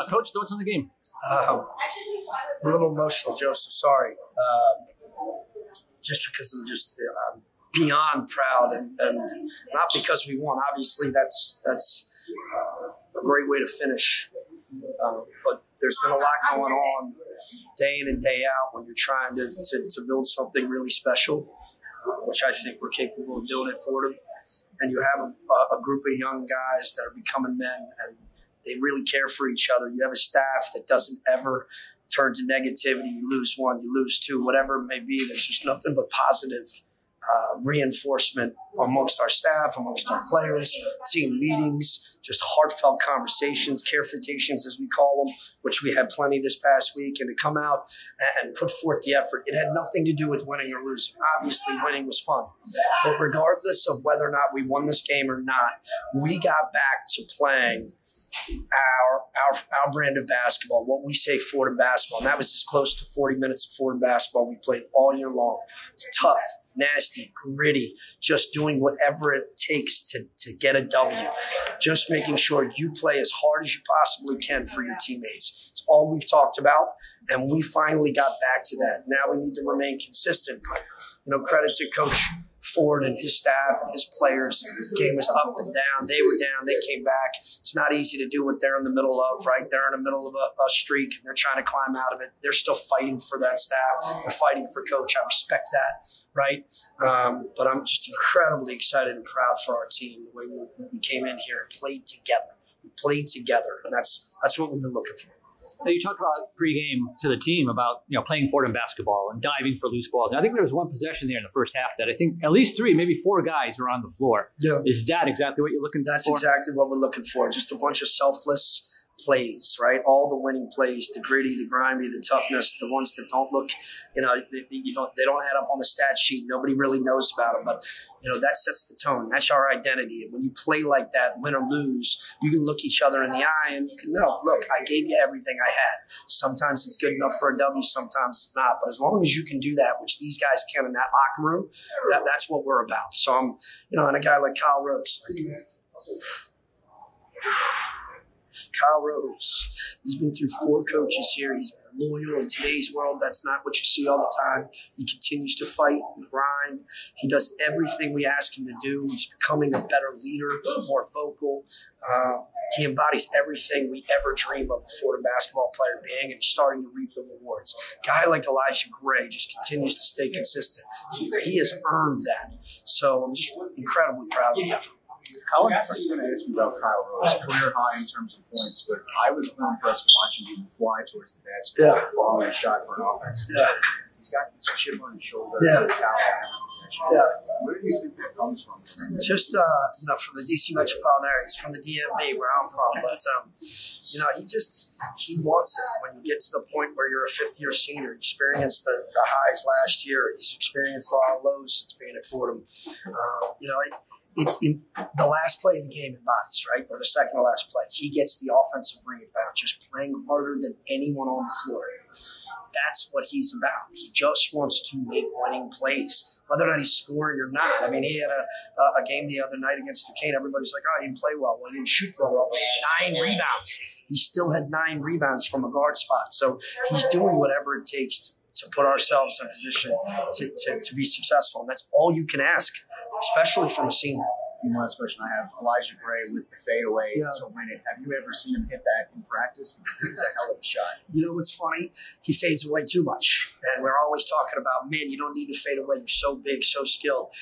Coach, thoughts on the game? A little emotional, Joseph. Sorry. Just because I'm beyond proud, and not because we won. Obviously, that's a great way to finish. But there's been a lot going on day in and day out when you're trying to build something really special, which I think we're capable of doing at Fordham. And you have a group of young guys that are becoming men, and they really care for each other. You have a staff that doesn't ever turn to negativity. You lose one, you lose two, whatever it may be. There's just nothing but positive reinforcement amongst our staff, amongst our players, team meetings, just heartfelt conversations, carefitations as we call them, which we had plenty this past week. And to come out and put forth the effort, it had nothing to do with winning or losing. Obviously, winning was fun. But regardless of whether or not we won this game or not, we got back to playing our brand of basketball, what we say Fordham basketball. And that was as close to 40 minutes of Fordham basketball we played all year long. It's tough, nasty, gritty, just doing whatever it takes to get a W. Just making sure you play as hard as you possibly can for your teammates. It's all we've talked about, and we finally got back to that. Now we need to remain consistent. But, credit to Coach Ford and his staff and his players. The game was up and down. They were down. They came back. It's not easy to do what they're in the middle of, right? They're in the middle of a streak. And they're trying to climb out of it. They're still fighting for that staff. They're fighting for Coach. I respect that, right? But I'm just incredibly excited and proud for our team, the way we came in here and played together. We played together, and that's what we've been looking for. Now, you talked about pregame to the team about playing Fordham basketball and diving for loose balls. And I think there was one possession there in the first half that I think at least 3, maybe 4 guys were on the floor. Yeah. Is that exactly what you're looking for? That's exactly what we're looking for. Just a bunch of selfless plays, right? All the winning plays, the gritty, the grimy, the toughness, the ones that don't look, they don't add up on the stat sheet. Nobody really knows about them, but that sets the tone. That's our identity. And when you play like that, win or lose, you can look each other in the eye and you can know, look, I gave you everything I had. Sometimes it's good enough for a W, sometimes it's not. But as long as you can do that, which these guys can in that locker room, that's what we're about. So I'm, and a guy like Kyle Rose, Kyle Rose, he's been through 4 coaches here. He's been loyal. In today's world, that's not what you see all the time. He continues to fight and grind. He does everything we ask him to do. He's becoming a better leader, more vocal. He embodies everything we ever dream of a Fordham basketball player being, and he's starting to reap the rewards. A guy like Elijah Gray just continues to stay consistent. He has earned that. So I'm just incredibly proud of the effort. Colin, I was going to ask you about Kyle Rose, career high in terms of points, but I was really impressed watching him fly towards the basket, following a shot for an offense. Yeah. He's got this chip on his shoulder. Yeah. Where do you think that comes from? Just, from the D.C. metropolitan area. He's from the DMV, where I'm from. But, he wants it. When you get to the point where you're a fifth-year senior, experienced the highs last year. He's experienced a lot of lows since being at Fordham. It's in the last play of the game embodies, right? Or the second to last play. He gets the offensive rebound, just playing harder than anyone on the floor. That's what he's about. He just wants to make winning plays, whether or not he's scoring or not. I mean, he had a game the other night against Duquesne. Everybody's like, he didn't play well. He didn't shoot well. But he had 9 rebounds. He still had 9 rebounds from a guard spot. So he's doing whatever it takes to put ourselves in a position to be successful. And that's all you can ask, especially from a senior. One last question I have. Elijah Gray with the fadeaway to win it. Have you ever seen him hit that in practice? Because it was a hell of a shot. You know what's funny? He fades away too much. And we're always talking about, man, you don't need to fade away. You're so big, so skilled.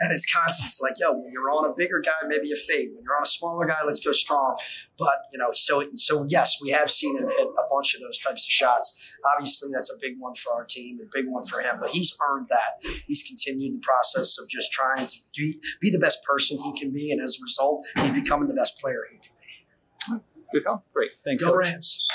And it's constant. It's like, when you're on a bigger guy, maybe you fade. When you're on a smaller guy, let's go strong. But, so yes, we have seen him hit a bunch of those types of shots. Obviously, that's a big one for our team, a big one for him. But he's earned that. He's continued the process of just trying to be the best person he can be. And as a result, he's becoming the best player he can be. Good call. Great. Thanks. Go Rams.